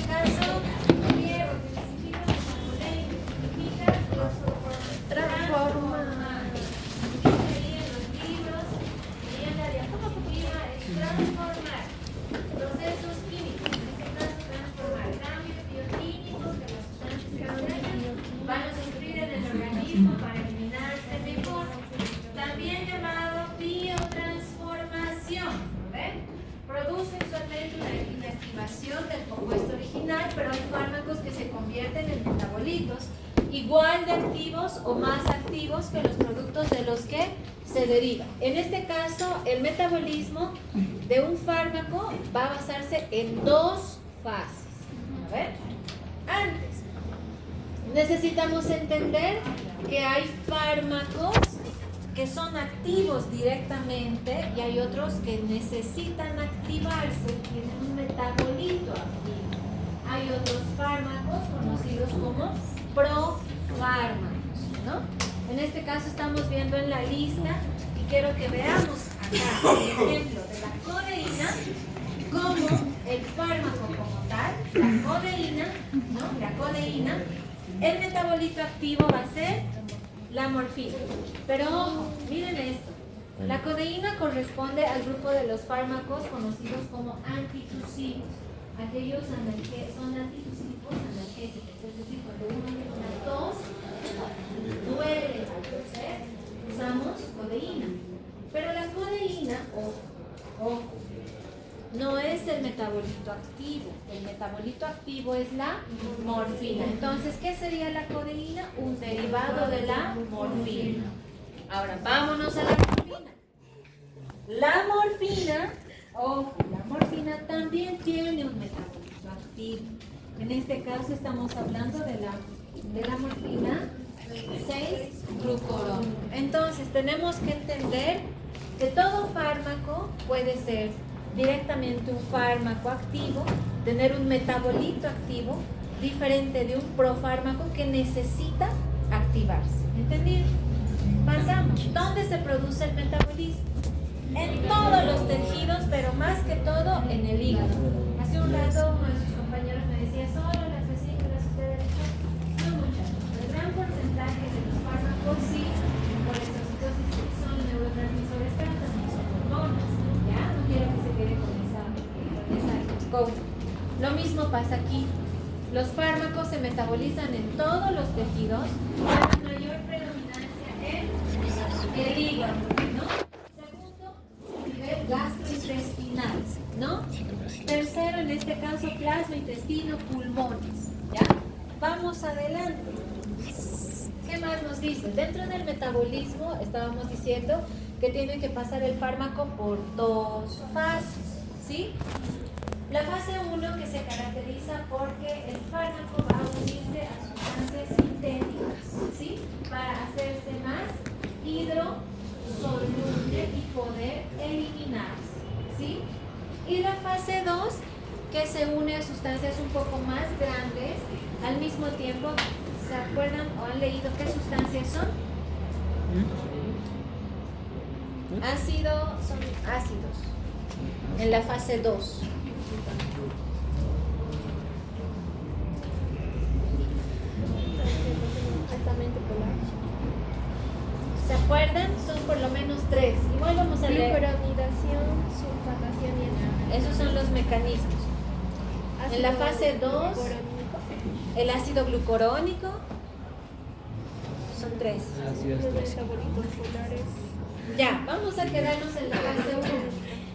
caso, griego, que significa metamoleo, significa transformar. Leían los libros, leían la diapositiva, es transformar. Procesos químicos, en este caso transformar. Cambios bioquímicos que las sustancias extrañas van a sufrir en el organismo para eliminarse mejor. También llamado biotransformación. ¿Ven? Produce usualmente una inactivación del compuesto original, pero hay fármacos que se convierten en metabolitos igual de activos o más activos que los productos de los que se derivan. En este caso, el metabolismo de un fármaco va a basarse en dos fases. A ver, antes necesitamos entender que hay fármacos que son activos directamente y hay otros que necesitan activarse, tienen un metabolito activo. Hay otros fármacos conocidos como profármacos, ¿no? En este caso estamos viendo en la lista y quiero que veamos acá el ejemplo de la codeína como el fármaco como tal, la codeína, ¿no? La codeína, el metabolito activo va a ser la morfina. Pero ojo, miren esto. La codeína corresponde al grupo de los fármacos conocidos como antitusivos. Aquellos son antitusivos analgésicos, es decir, cuando uno tiene una tos, duele al toser, usamos codeína. Pero la codeína, ojo, no es el metabolito activo. El metabolito activo es la morfina. Entonces, ¿qué sería la codeína? Un derivado de la morfina. Ahora, vámonos a la morfina. La morfina, ojo, la morfina también tiene un metabolito activo. En este caso estamos hablando de la morfina 6-glucorón. Entonces, tenemos que entender que todo fármaco puede ser directamente un fármaco activo, tener un metabolito activo diferente de un profármaco que necesita activarse. ¿Entendido? Pasamos. ¿Dónde se produce el metabolismo? En todos los tejidos, pero más que todo en el hígado. Hace un rato uno de sus compañeros me decía, solo las vesículas ustedes no, muchachos. El gran porcentaje de los fármacos sí, por exocitosis son neurotransmisores, pero también son hormonas. ¿Ya? No quiero que se quede con esa causa. Lo mismo pasa aquí. Los fármacos se metabolizan en todos los tejidos, con la mayor predominancia en el hígado, ¿no? Segundo, nivel gastrointestinal, ¿no? Tercero, en este caso, plasma, intestino, pulmones, ¿ya? Vamos adelante. ¿Qué más nos dice? Dentro del metabolismo estábamos diciendo que tiene que pasar el fármaco por dos fases, ¿sí? La fase 1 que se caracteriza porque el fármaco va a unirse a sustancias sintéticas, ¿sí? Para hacerse más hidrosoluble y poder eliminarse, ¿sí? Y la fase 2 que se une a sustancias un poco más grandes al mismo tiempo. ¿Se acuerdan o han leído qué sustancias son? Son ácidos en la fase 2. Altamente polar. ¿Se acuerdan? Son por lo menos 3. Igual vamos a leer. Glucuronidación, sulfatación y Esos son los mecanismos. En la fase 2, el ácido glucurónico. Son 3. los metabolitos polares. Ya, vamos a quedarnos en la fase 1.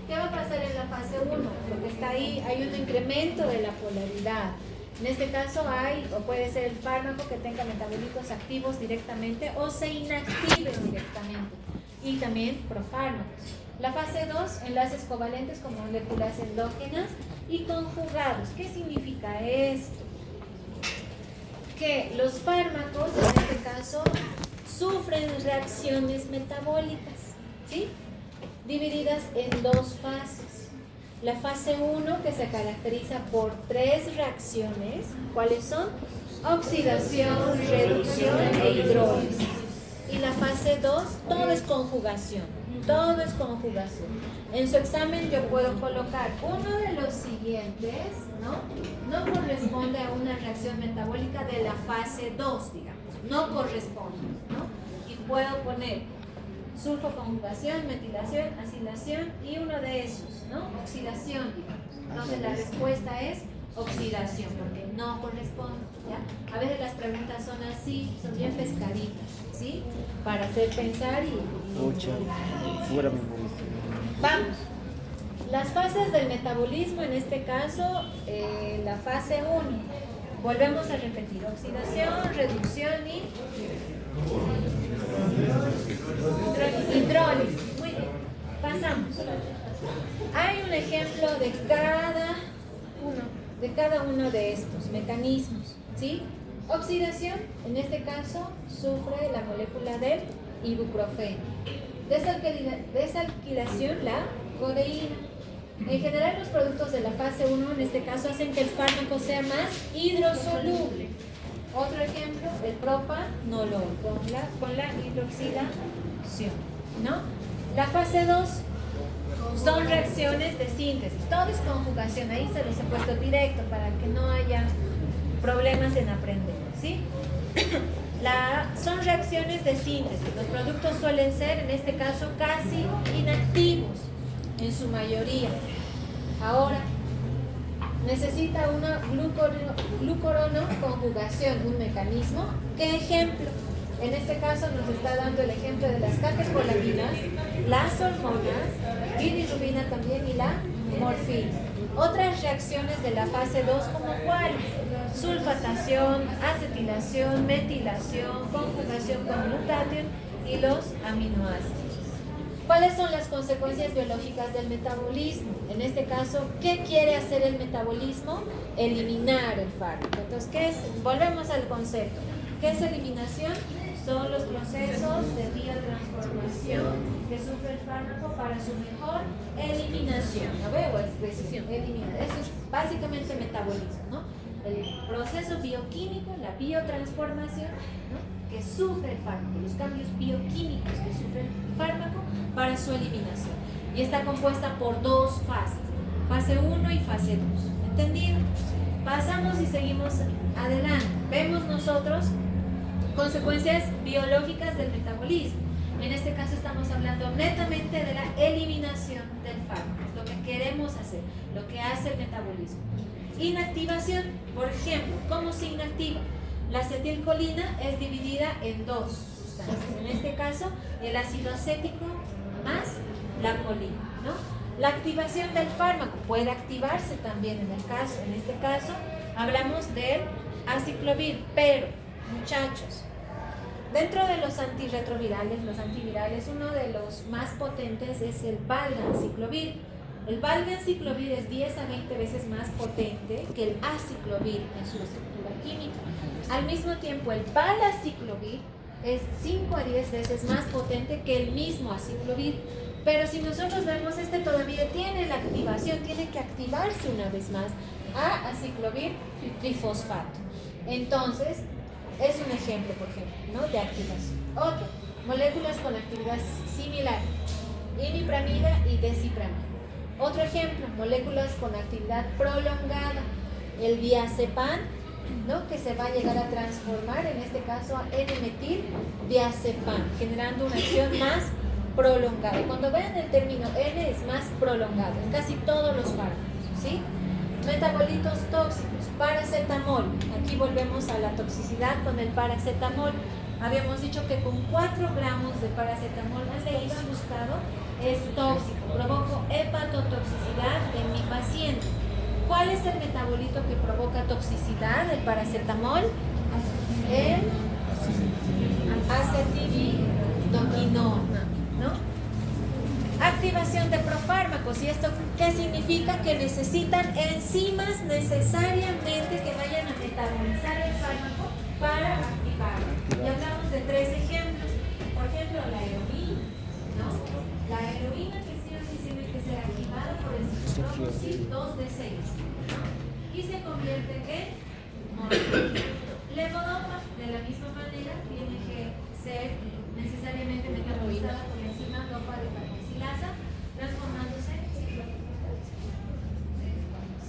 ¿Qué va a pasar en la fase 1? Porque está ahí, hay un incremento de la polaridad. En este caso o puede ser el fármaco que tenga metabolitos activos directamente o se inactive directamente. Y también profármacos. La fase 2, enlaces covalentes con moléculas endógenas y conjugados. ¿Qué significa esto? Que los fármacos, en este caso, sufren reacciones metabólicas, ¿sí? Divididas en dos fases. La fase 1 que se caracteriza por 3 reacciones. ¿Cuáles son? Oxidación, reducción e hidrólisis. Y la fase 2, todo es conjugación. todo es conjugación. En su examen yo puedo colocar uno de los siguientes, no corresponde a una reacción metabólica de la fase 2, digamos, no corresponde, ¿no? Y puedo poner sulfoconjugación, metilación, acilación y uno de esos, ¿no? Oxidación, digamos. Entonces la respuesta es oxidación, porque no corresponde, ¿ya? A veces las preguntas son así, son bien pescaditas, ¿sí? Para hacer pensar y vamos. Las fases del metabolismo, en este caso, la fase 1. Volvemos a repetir, oxidación, reducción y hidrólisis. Muy bien, pasamos. Hay un ejemplo de cada uno de estos mecanismos, ¿sí? Oxidación, en este caso, sufre la molécula del ibuprofeno. Desalquilación, la codeína. En general, los productos de la fase 1, en este caso, hacen que el fármaco sea más hidrosoluble. Otro ejemplo, el propanolol, con la hidroxilación, ¿no? La fase 2 son reacciones de síntesis. Todo es conjugación. Ahí se los he puesto directo para que no haya problemas en aprender, ¿sí? Son reacciones de síntesis. Los productos suelen ser, en este caso, casi inactivos en su mayoría. Ahora, necesita una glucurono conjugación, un mecanismo. ¿Qué ejemplo? En este caso nos está dando el ejemplo de las catecolaminas, las hormonas, bilirrubina también y la morfina. Otras reacciones de la fase 2 como cuál: sulfatación, acetilación, metilación, conjugación con glutatión y los aminoácidos. ¿Cuáles son las consecuencias biológicas del metabolismo? En este caso, ¿qué quiere hacer el metabolismo? Eliminar el fármaco. Entonces, ¿qué es? Volvemos al concepto. ¿Qué es eliminación? Son los procesos de biotransformación que sufre el fármaco para su mejor eliminación. ¿No veo? Eliminar. Eso es básicamente metabolismo, ¿no? El proceso bioquímico, la biotransformación, ¿no?, que sufre el fármaco, los cambios bioquímicos que sufre el fármaco para su eliminación. Y está compuesta por dos fases, fase 1 y fase 2. ¿Entendido? Pasamos y seguimos adelante. Vemos nosotros consecuencias biológicas del metabolismo. En este caso estamos hablando netamente de la eliminación del fármaco, lo que queremos hacer, lo que hace el metabolismo. Inactivación, por ejemplo, ¿cómo se inactiva? La acetilcolina es dividida en dos sustancias. En este caso, el ácido acético más la colina, ¿no? La activación del fármaco puede activarse también en este caso, hablamos del aciclovir, pero, muchachos, dentro de los antirretrovirales, los antivirales, uno de los más potentes es el valganciclovir. El valganciclovir es 10 a 20 veces más potente que el aciclovir en su estructura química. Al mismo tiempo, el valaciclovir es 5 a 10 veces más potente que el mismo aciclovir. Pero si nosotros vemos, todavía tiene la activación, tiene que activarse una vez más a aciclovir trifosfato. Entonces, es un ejemplo, por ejemplo, ¿no?, de activación. Otro, moléculas con actividad similar, imipramida y desipramida. Otro ejemplo, moléculas con actividad prolongada, el diazepam, ¿no?, que se va a llegar a transformar, en este caso, a N-metil diazepam, generando una acción más prolongada. Cuando vean el término N, es más prolongado en casi todos los fármacos, ¿sí? Metabolitos tóxicos, paracetamol. Aquí volvemos a la toxicidad con el paracetamol. Habíamos dicho que con 4 gramos de paracetamol leído buscado es tóxico, provoca hepatotoxicidad en mi paciente. ¿Cuál es el metabolito que provoca toxicidad del paracetamol? El acetildoquinona, ¿no? Activación de profármacos. ¿Y esto qué significa? Que necesitan enzimas necesariamente que vayan a metabolizar el fármaco para activarlo. Y hablamos de 3 ejemplos. Por ejemplo, la heroína, ¿no? La heroína que sí o sí tiene que ser activada por el cicloprosil 2 de 6, ¿no? Y se convierte en morfina. Levodopa, de la misma manera, tiene que ser necesariamente metabolizada por la enzima dopa de ciclasa, transformándose.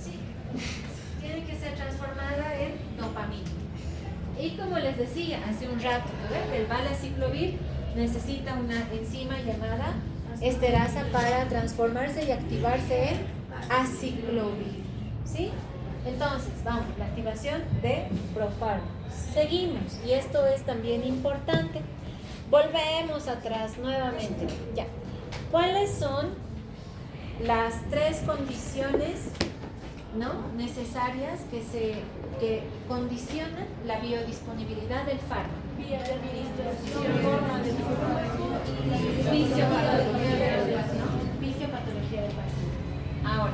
Sí, tiene que ser transformada en dopamina. Y como les decía hace un rato, ¿no? El valaciclovir necesita una enzima llamada esterasa para transformarse y activarse en aciclovir. ¿Sí? Entonces, vamos, la activación de profármacos. Seguimos, y esto es también importante. Volvemos atrás nuevamente. Ya. ¿Cuáles son las 3 condiciones, ¿no?, necesarias que condicionan la biodisponibilidad del fármaco? Vía de administración, forma de fármaco y fisiopatología del paciente. Ahora,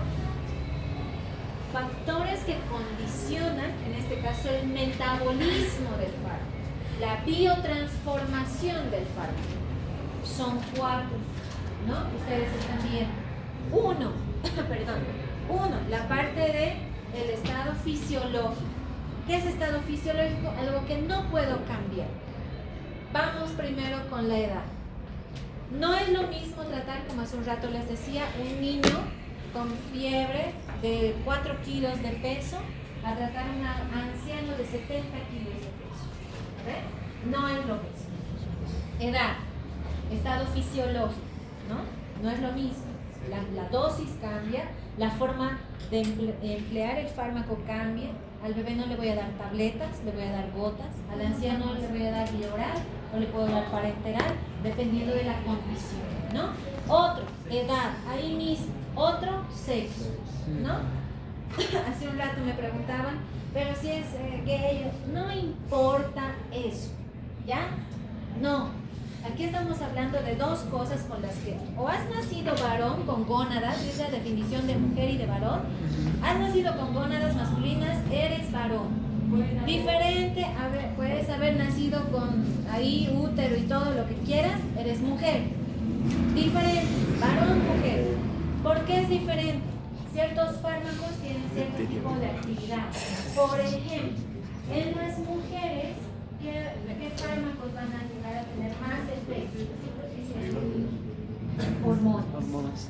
factores que condicionan, en este caso, el metabolismo del fármaco, la biotransformación del fármaco. Son 4, ¿no? Ustedes están viendo. 1, la parte del estado fisiológico. ¿Qué es estado fisiológico? Algo que no puedo cambiar. Vamos primero con la edad. No es lo mismo tratar, como hace un rato les decía, un niño con fiebre de 4 kilos de peso a tratar a un anciano de 70 kilos de peso. ¿Ve? No es lo mismo. Edad, estado fisiológico, ¿no? No es lo mismo. La dosis cambia, la forma de emplear el fármaco cambia. Al bebé no le voy a dar tabletas, le voy a dar gotas. Al anciano le voy a dar vía oral o le puedo dar parenteral, dependiendo de la condición, ¿no? Otro, edad, ahí mismo. Otro, sexo, ¿no? Hace un rato me preguntaban, pero si es gay, no importa eso, ¿ya? No. Aquí estamos hablando de 2 cosas con las que o has nacido varón con gónadas, es la definición de mujer y de varón. Has nacido con gónadas masculinas, eres varón. Diferente, a ver, puedes haber nacido con ahí útero y todo lo que quieras, eres mujer. Diferente, varón, mujer. ¿Por qué es diferente? Ciertos fármacos tienen cierto tipo de actividad. Por ejemplo, en las mujeres, ¿qué fármacos van a llegar a tener más efecto? Hormonas.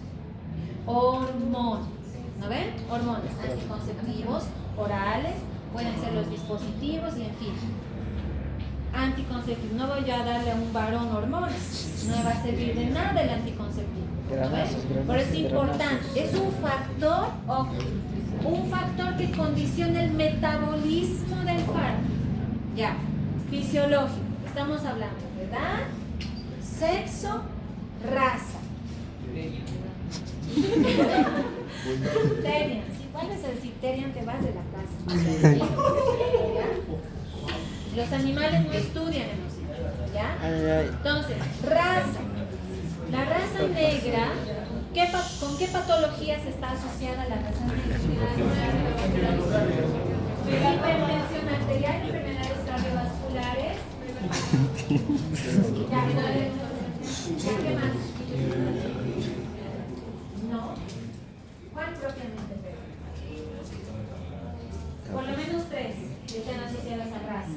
¿No ven? Hormonas, anticonceptivos, orales, pueden ser los dispositivos y en fin. Anticonceptivos. No voy a darle a un varón hormonas, no va a servir de nada el anticonceptivo. ¿No ven? Por eso es importante. Es un factor que condiciona el metabolismo del fármaco. Ya. Fisiológico, estamos hablando de edad, sexo, raza. Terian, si vuelves a decir Terian te vas de la casa. Los animales no estudian emociones, ¿ya? Entonces, raza. La raza negra, ¿con qué patologías está asociada la raza negra? Hipertensión arterial, enfermedades cardiovasculares. ¿Qué más? No. ¿Cuál propiamente? Por lo menos 3 que están asociadas a raza.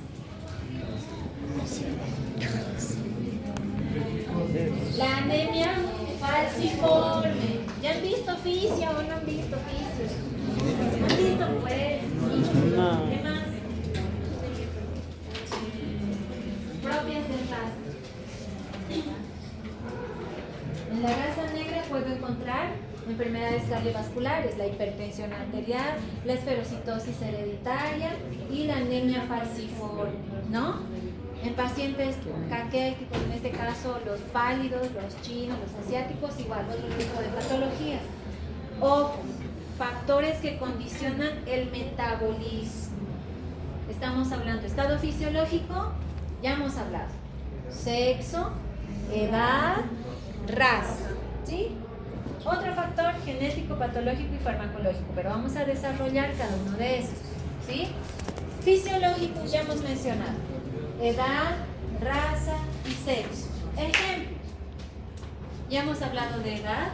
La anemia falciforme. ¿Ya han visto fisia o no han visto fisia? ¿Han visto pues? No. ¿Qué más? Propias de raza. En la raza negra puedo encontrar enfermedades cardiovasculares, la hipertensión arterial, la esferocitosis hereditaria y la anemia falciforme, ¿no? En pacientes caquéticos, en este caso los pálidos, los chinos, los asiáticos, igual, otro tipo de patologías. O factores que condicionan el metabolismo. Estamos hablando de estado fisiológico, ya hemos hablado. Sexo, edad, raza, ¿sí? Otro factor genético, patológico y farmacológico, pero vamos a desarrollar cada uno de esos, ¿sí? Fisiológicos ya hemos mencionado. Edad, raza y sexo. Ejemplos. Ya hemos hablado de edad,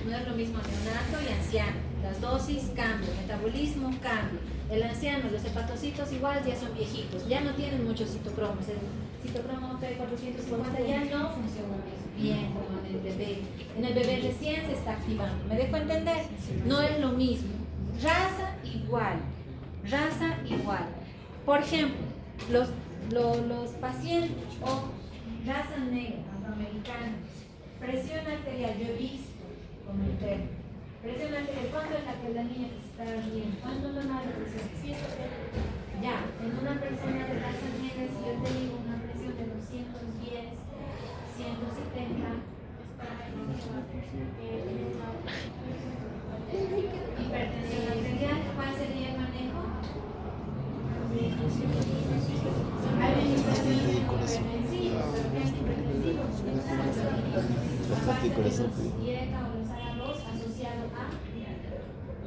no es lo mismo neonato y anciano. Las dosis cambian, metabolismo cambia, El anciano, los hepatocitos igual ya son viejitos, ya no tienen muchos citocromos. El citocromo P450 ya no funciona bien como en el bebé. En el bebé recién se está activando. ¿Me dejo entender? No es lo mismo. Raza igual. Raza igual. Por ejemplo, los pacientes, ojo, raza negra, afroamericana, presión arterial, yo he visto como interno. Presión arterial, ¿cuánto es la que la niña está bien? ¿Cuánto es la mala presión? Ya, en una persona de raza negra, si yo te digo una presión de 210, 170, hipertensión arterial, ¿cuál sería el manejo? Asociado a,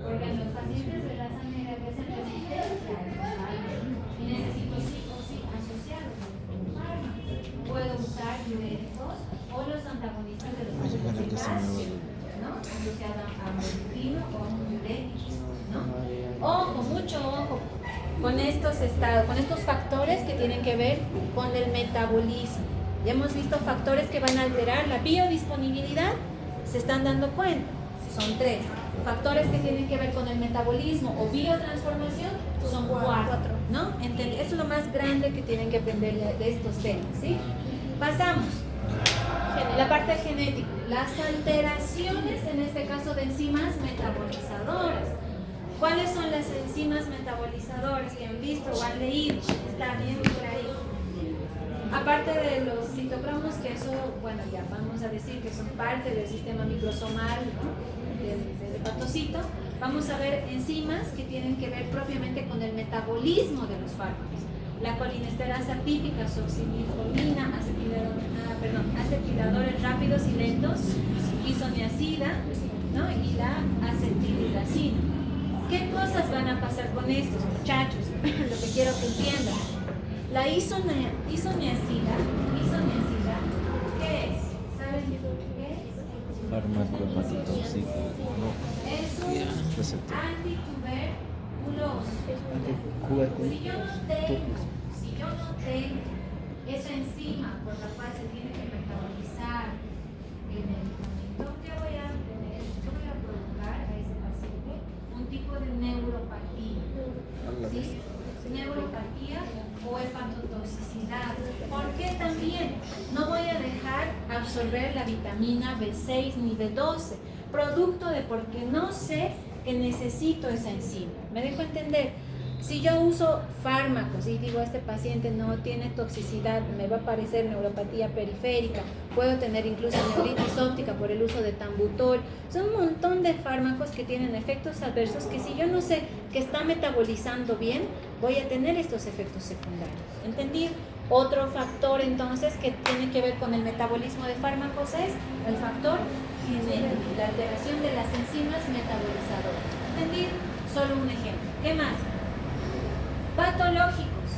porque en los pacientes de raza negra que hacen resistencia y necesito sí o sí asociados a un fármaco. Puedo usar diuréticos o los antagonistas de los anticonceptivos, ¿no? Asociado a un morfino o a un diurético, ¿no? Ojo, mucho ojo con estos estados, con estos factores que tienen que ver con el metabolismo. Ya hemos visto factores que van a alterar la biodisponibilidad, se están dando cuenta, son 3. Factores que tienen que ver con el metabolismo o biotransformación son 4, ¿no? Eso es lo más grande que tienen que aprender de estos temas, ¿sí? Pasamos. La parte genética, las alteraciones, en este caso de enzimas metabolizadoras. ¿Cuáles son las enzimas metabolizadoras que han visto o han leído? Está bien por ahí. Aparte de los citocromos, que eso, bueno, ya vamos a decir que son parte del sistema microsomal, ¿no? del hepatocito, vamos a ver enzimas que tienen que ver propiamente con el metabolismo de los fármacos. La colinesterasa típica, succinilcolina, acetiladores rápidos y lentos, isoniazida, ¿no? Y la acetilhidrazina. ¿Qué cosas van a pasar con estos muchachos? Lo que quiero que entiendan. La isoniazida, ¿qué es? ¿Sabes qué es? Fármaco hepatotóxico. Es un antituberculoso. Si yo no tengo esa enzima por la cual se tiene que metabolizar el medicamento, ¿qué voy a tener? Yo voy a provocar a ese paciente un tipo de neuropatía. ¿Sí? Neuropatía o hepatotoxicidad. ¿Por qué también? No voy a dejar absorber la vitamina B6 ni B12, producto de porque no sé que necesito esa enzima. ¿Me dejo entender? Si yo uso fármacos y digo este paciente no tiene toxicidad, me va a aparecer neuropatía periférica, puedo tener incluso neuritis óptica por el uso de tambutol. Son un montón de fármacos que tienen efectos adversos que si yo no sé que está metabolizando bien, voy a tener estos efectos secundarios. ¿Entendí? Otro factor entonces que tiene que ver con el metabolismo de fármacos es el factor genético, la alteración de las enzimas metabolizadoras. ¿Entendí? Solo un ejemplo. ¿Qué más? Patológicos,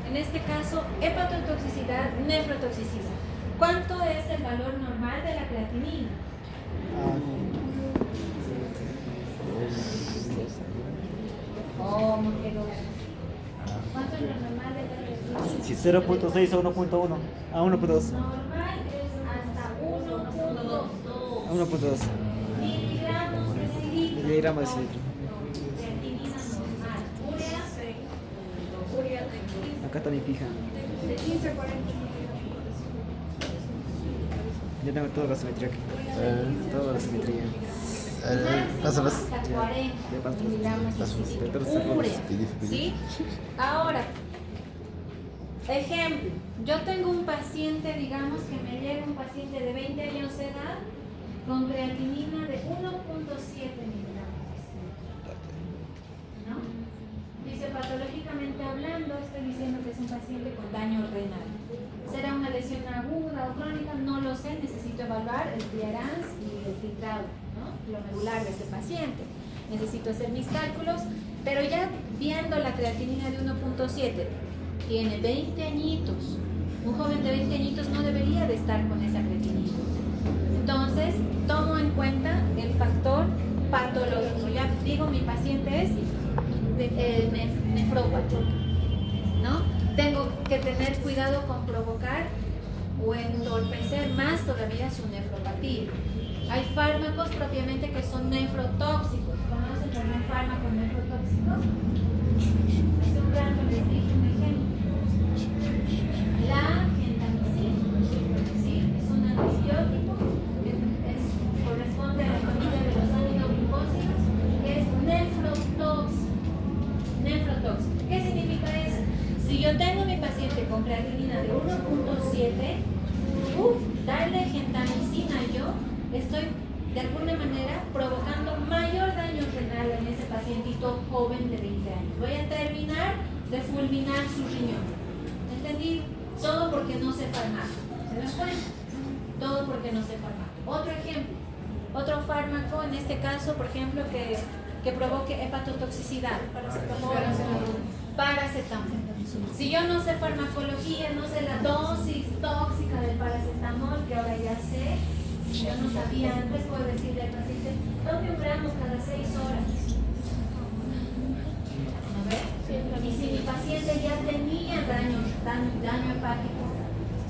en este caso hepatotoxicidad, nefrotoxicidad. ¿Cuánto es el valor normal de la creatinina? ¿Cómo quedó? ¿Cuánto es lo normal de la creatinina? Si 0.6 a 1.1 a 1.2. Normal es hasta 1.2 A 1.2 miligramos de cilindro. miligramos de cilindro. Creatinina normal. Urea Acá está mi fija. de 15 a 40. Yo tengo toda la simetría aquí. Toda la simetría. Máximo pasa. hasta 40 miligramos de Pasa. cilindro. Urea, ¿sí? Ahora, ejemplo, yo tengo un paciente, digamos que me llega un paciente de 20 años de edad con creatinina de 1.7 miligramos de cilindro, ¿no? Dice, patológicamente hablando, estoy diciendo que es un paciente con daño renal. ¿Será una lesión aguda o crónica? No lo sé, necesito evaluar el clearance y el filtrado, ¿no? Glomerular de este paciente. Necesito hacer mis cálculos, pero ya viendo la creatinina de 1.7, tiene 20 añitos. Un joven de 20 añitos no debería de estar con esa creatinina. Entonces, tomo en cuenta el factor patológico. Ya digo, mi paciente es nefrópata, ¿no? Tengo que tener cuidado con provocar o entorpecer más todavía su nefropatía. Hay fármacos propiamente que son nefrotóxicos. ¿Conocen algún fármaco nefrotóxico? Hace un rato les dije un ejemplo. La gentamicina, ¿sí? Es un antibiótico que corresponde a la familia de los aminoglucósidos, que es nefrotóxico. Nefrotóxico. ¿Qué significa eso? Si yo tengo mi paciente con creatinina de 1.7, darle gentamicina yo, estoy de alguna manera provocando mayor daño renal en ese pacientito joven de 20 años. Voy a terminar de fulminar su riñón. ¿Entendido? Todo porque no sé fármaco. ¿Se das cuenta? Todo porque no sé fármaco. Otro ejemplo. Otro fármaco, en este caso, por ejemplo, que provoque hepatotoxicidad. Paracetamol. Si yo no sé farmacología, no sé la dosis tóxica del paracetamol, que ahora ya sé, yo no sabía antes, puedo decirle al paciente, tome 1 gramo cada 6 horas. ¿No ve? Y si mi paciente ya tenía daño hepático,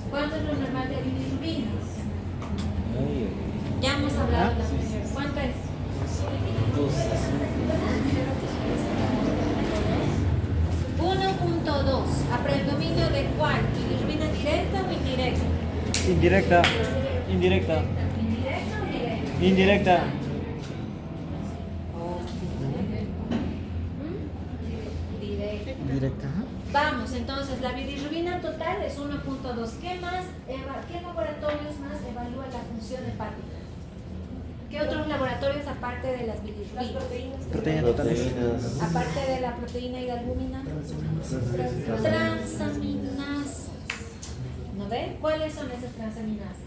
¿cuánto es lo normal de bilirrubina? Ya hemos hablado de la presión. ¿Cuánto es? 1.2. ¿A predominio de cuál? ¿Bilirrubina directa o indirecta? Indirecta. Indirecta. ¿Indirecta o directa? Indirecta. Directa. Directa. Vamos, entonces la bilirrubina total es 1.2. ¿Qué laboratorios más evalúan la función hepática? ¿Qué otros laboratorios aparte de las bilirrubinas? Proteínas totales. Aparte de la proteína y la albúmina. Transaminasas. ¿No ven? ¿Cuáles son esas transaminasas?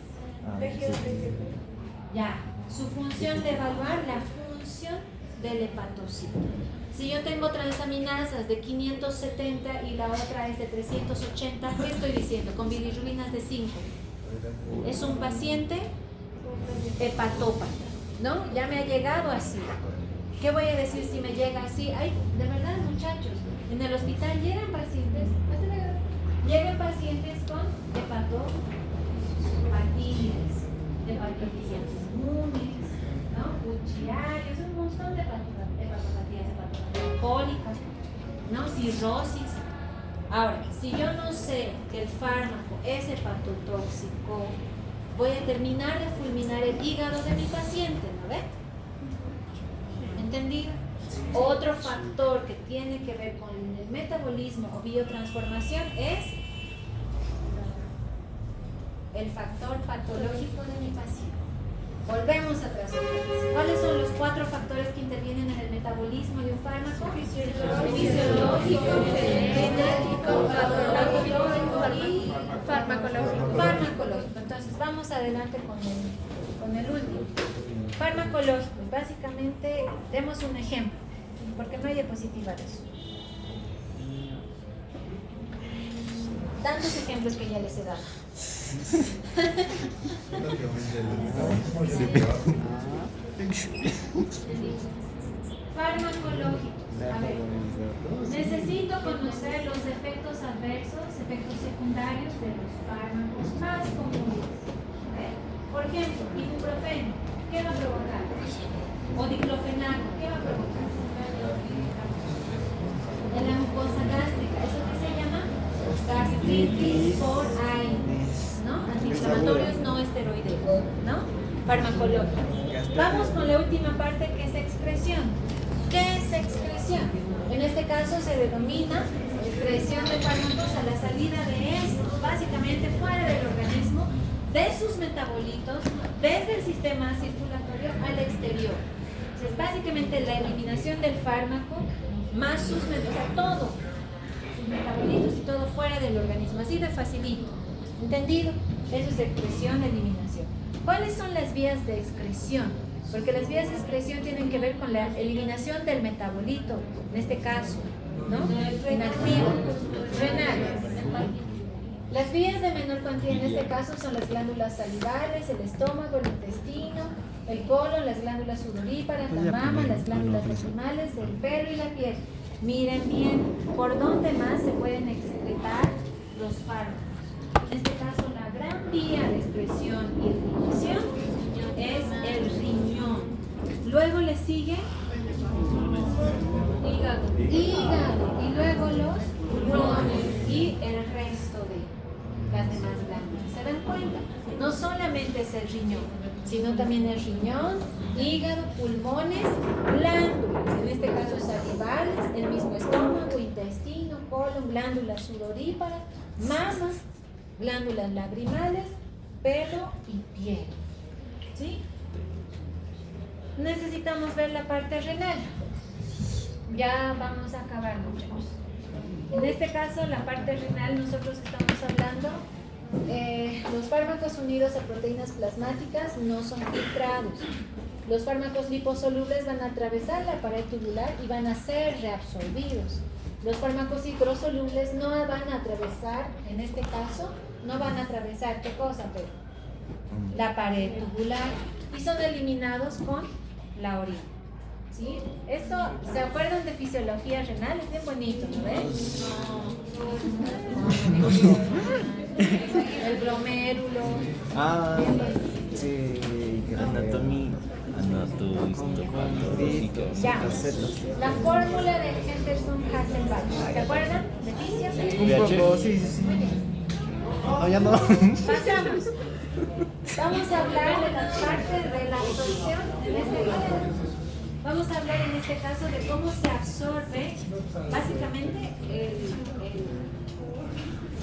Ya, su función de evaluar la función del hepatocito. Si yo tengo transaminasas de 570 y la otra es de 380, ¿qué estoy diciendo? Con bilirrubinas de 5. Es un paciente hepatópata, ¿no? Ya me ha llegado así. ¿Qué voy a decir si me llega así? Ay, de verdad, muchachos, en el hospital llegan pacientes con hepatopatías, hepatitis inmunes, ¿no? Uchiarios, un montón de hepatopatías alcohólicas, ¿no? Cirrosis. Ahora, si yo no sé que el fármaco es hepatotóxico, voy a terminar de fulminar el hígado de mi paciente, ¿no ve? ¿Entendido? Otro factor que tiene que ver con el metabolismo o biotransformación es el factor patológico de mi paciente. Volvemos atrás. ¿Cuáles son los 4 factores que intervienen en el metabolismo de un fármaco? Fisiológico, genético, patológico y farmacológico. Entonces vamos adelante con el último. Farmacológico. Básicamente, demos un ejemplo, porque no hay diapositiva de eso. Tantos ejemplos que ya les he dado. Farmacológico. A ver, necesito conocer los efectos adversos, efectos secundarios de los fármacos más comunes. Por ejemplo, ibuprofeno, ¿qué va a provocar? O diclofenaco, ¿qué va a provocar? En la mucosa gástrica, ¿eso qué se llama? Gastritis por AINES, ¿no? Antiinflamatorios no esteroideos, ¿no? Farmacológicos. Vamos con la última parte, que es excreción. ¿Qué es excreción? En este caso se denomina excreción de fármacos a la salida de estos, básicamente fuera del organismo, de sus metabolitos, desde el sistema circulatorio al exterior. O sea, es básicamente la eliminación del fármaco más sus todo, sus metabolitos y todo fuera del organismo, así de facilito. ¿Entendido? Eso es excreción, eliminación. ¿Cuáles son las vías de excreción? Porque las vías de excreción tienen que ver con la eliminación del metabolito, en este caso, ¿no? Inactivo, renal. Las vías de menor cuantía en este caso son las glándulas salivales, el estómago, el intestino, el colon, las glándulas sudoríparas, la mama, las glándulas lacrimales, el pelo y la piel. Miren bien, ¿por dónde más se pueden excretar los fármacos? En este caso, la gran vía de excreción y eliminación es el riñón. Luego le sigue hígado, y luego los pulmones y el resto de las demás glándulas. ¿Se dan cuenta? No solamente es el riñón, sino también el riñón, hígado, pulmones, glándulas, en este caso salivales, el mismo estómago, intestino, colon, glándulas sudoríparas, mamas, glándulas lagrimales, pelo y piel. ¿Sí? Necesitamos ver la parte renal. Ya vamos a acabar, muchachos. En este caso, la parte renal, nosotros estamos hablando, los fármacos unidos a proteínas plasmáticas no son filtrados. Los fármacos liposolubles van a atravesar la pared tubular y van a ser reabsorbidos. Los fármacos hidrosolubles no van a atravesar, en este caso, no van a atravesar, ¿qué cosa, Pedro? La pared tubular, y son eliminados con la orina. ¿Sí? Esto, ¿se acuerdan de fisiología renal? Es bien bonito, ¿no ves? El glomérulo. Ah, sí. Anatomía. Anatopatológica. Ya. La fórmula de Henderson-Hasselbalch. ¿Se acuerdan? ¿De fisio? Un poco, sí. No, ya no. Pasamos. Vamos a hablar de las partes de la absorción en este caso. Vamos a hablar en este caso de cómo se absorbe básicamente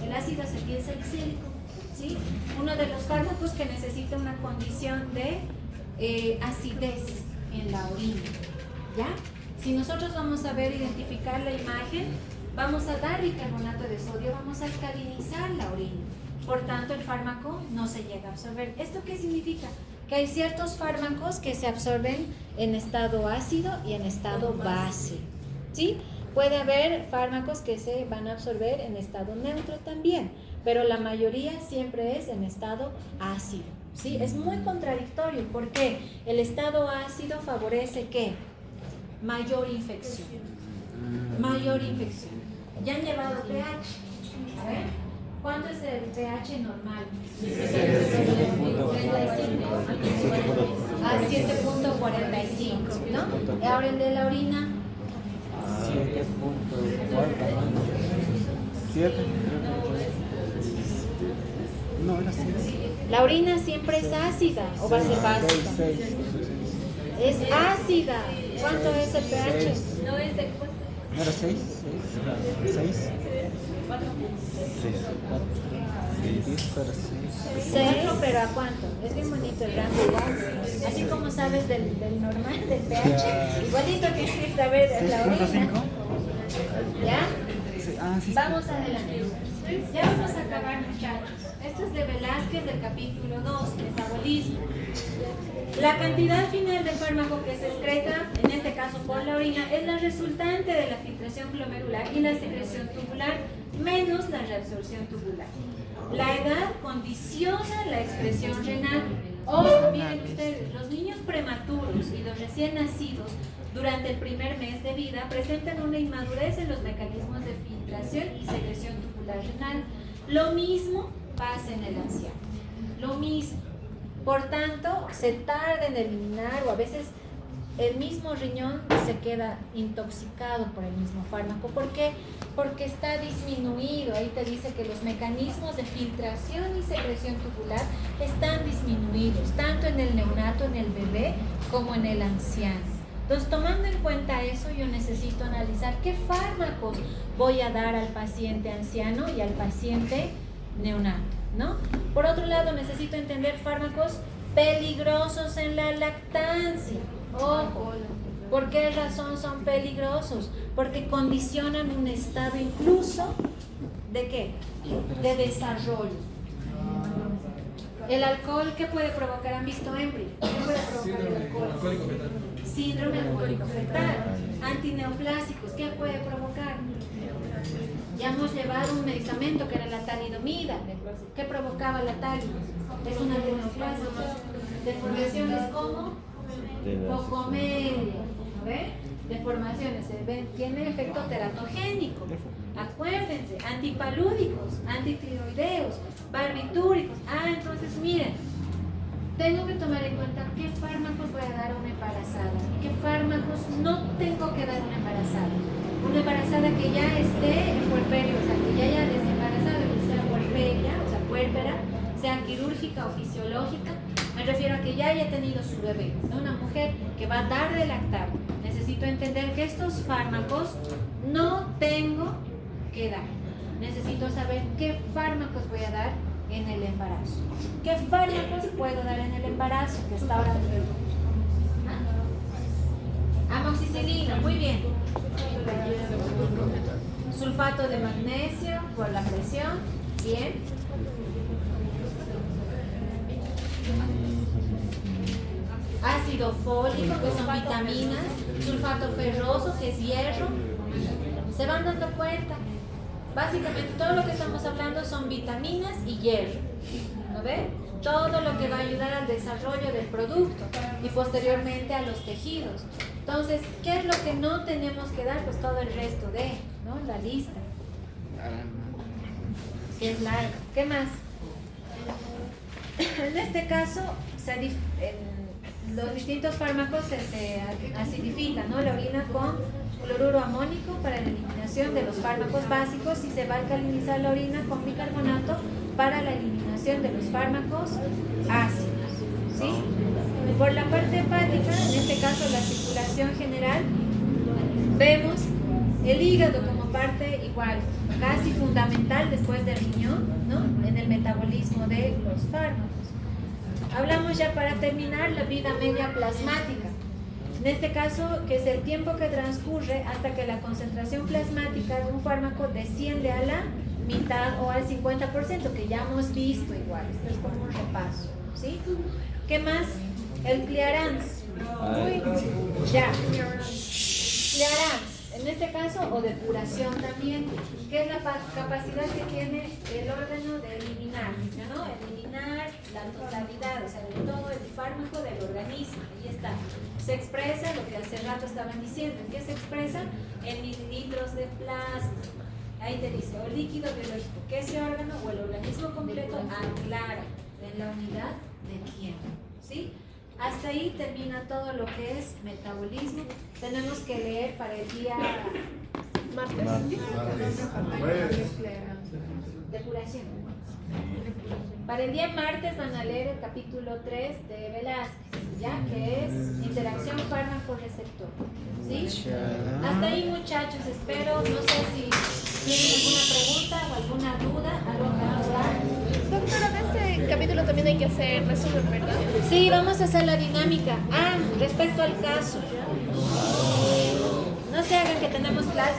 el ácido acetilsalicílico, ¿sí? Uno de los fármacos que necesita una condición de acidez en la orina, ¿ya? Si nosotros vamos a ver, identificar la imagen, vamos a dar bicarbonato de sodio, vamos a alcalinizar la orina. Por tanto, el fármaco no se llega a absorber. ¿Esto qué significa? Que hay ciertos fármacos que se absorben en estado ácido y en estado base, ¿sí? Puede haber fármacos que se van a absorber en estado neutro también, pero la mayoría siempre es en estado ácido, ¿sí? Es muy contradictorio porque el estado ácido favorece ¿qué? Mayor infección. Ya han llevado pH, a ver. ¿Cuánto es el pH normal? 7.45, ¿no? Y ahora el de la orina. 7. No, era 6. La orina siempre es ácida o va a ser básica. 6. Es ácida. ¿Cuánto es el pH? No es de ¿No era 6? 6. 6, pero ¿a cuánto? Es bien bonito el rango igual. Así como sabes del normal, del pH, igualito que quieres saber de la orina. 6.5. ¿Ya? Sí. Vamos adelante. Ya vamos a acabar, muchachos. Esto es de Velázquez del capítulo 2, metabolismo. La cantidad final de fármaco que se excreta, en este caso por la orina, es la resultante de la filtración glomerular y la secreción tubular, menos la reabsorción tubular. La edad condiciona la excreción renal. Ojo, miren ustedes, los niños prematuros y los recién nacidos durante el primer mes de vida presentan una inmadurez en los mecanismos de filtración y secreción tubular renal. Lo mismo pasa en el anciano. Lo mismo. Por tanto, se tarda en eliminar, o a veces el mismo riñón se queda intoxicado por el mismo fármaco. ¿Por qué? Porque está disminuido. Ahí te dice que los mecanismos de filtración y secreción tubular están disminuidos, tanto en el neonato, en el bebé, como en el anciano. Entonces, tomando en cuenta eso, yo necesito analizar qué fármacos voy a dar al paciente anciano y al paciente neonato, ¿no? Por otro lado, necesito entender fármacos peligrosos en la lactancia. Ojo, ¿por qué razón son peligrosos? Porque condicionan un estado incluso ¿de qué? De desarrollo. El alcohol, ¿qué puede provocar? ¿Han visto Embry? ¿Qué puede provocar el alcohol? Síndrome alcohólico fetal. Antineoplásicos, ¿qué puede provocar? Ya hemos llevado un medicamento que era la talidomida. ¿Qué provocaba la tal? Es un antineoplásico. Deformaciones como cocomelia, ¿ve? deformaciones, tiene efecto teratogénico. Acuérdense, antipalúdicos, antitiroideos, barbitúricos. Entonces miren, tengo que tomar en cuenta qué fármacos voy a dar a una embarazada y qué fármacos no tengo que dar a una embarazada. Una embarazada que ya esté en puerperio, o sea, que ya haya desembarazado, que sea puerperia, o sea, puérpera, sea quirúrgica o fisiológica. Me refiero a que ya haya tenido su bebé, ¿no? Una mujer que va a dar de lactar. Necesito entender que estos fármacos no tengo que dar. Necesito saber qué fármacos voy a dar en el embarazo. ¿Qué fármacos puedo dar en el embarazo? Que está ahora amoxicilina, muy bien. Sulfato de magnesio por la presión, bien. Ácido fólico, que son vitaminas. Sulfato ferroso, que es hierro. Se van dando cuenta. Básicamente todo lo que estamos hablando son vitaminas y hierro. ¿No ven? Todo lo que va a ayudar al desarrollo del producto y posteriormente a los tejidos. Entonces, ¿qué es lo que no tenemos que dar? Pues todo el resto de, ¿no? La lista. Que es larga. ¿Qué más? En este caso, los distintos fármacos se acidifican, ¿no? La orina con cloruro amónico para la eliminación de los fármacos básicos y se va a alcalinizar la orina con bicarbonato para la eliminación de los fármacos ácidos, ¿sí? Por la parte hepática, en este caso la circulación general, vemos el hígado como parte igual, casi fundamental después del riñón, ¿no? En el metabolismo de los fármacos. Hablamos ya para terminar la vida media plasmática. En este caso, que es el tiempo que transcurre hasta que la concentración plasmática de un fármaco desciende a la mitad o al 50%, que ya hemos visto igual. Esto es como un repaso, ¿sí? ¿Qué más? El clearance. Ya. Clearance. En este caso, o depuración también, que es la capacidad que tiene el órgano de eliminar, ¿no? Eliminar la totalidad, o sea, de todo el fármaco del organismo. Ahí está. Se expresa lo que hace rato estaban diciendo. ¿En qué se expresa? En mililitros de plasma. Ahí te dice, o líquido biológico, que ese órgano o el organismo completo aclara en la unidad de tiempo, ¿sí? Hasta ahí termina todo lo que es metabolismo. Tenemos que leer para el día martes. Depuración. Para el día martes van a leer el capítulo 3 de Velázquez, ¿ya? Que es interacción fármaco-receptor, ¿sí? Hasta ahí, muchachos, espero, no sé si tienen alguna pregunta o alguna duda, algo que hablar. Doctora, en este capítulo también hay que hacer resumen, ¿verdad? Sí, vamos a hacer la dinámica. Respecto al caso, no se hagan que tenemos clase.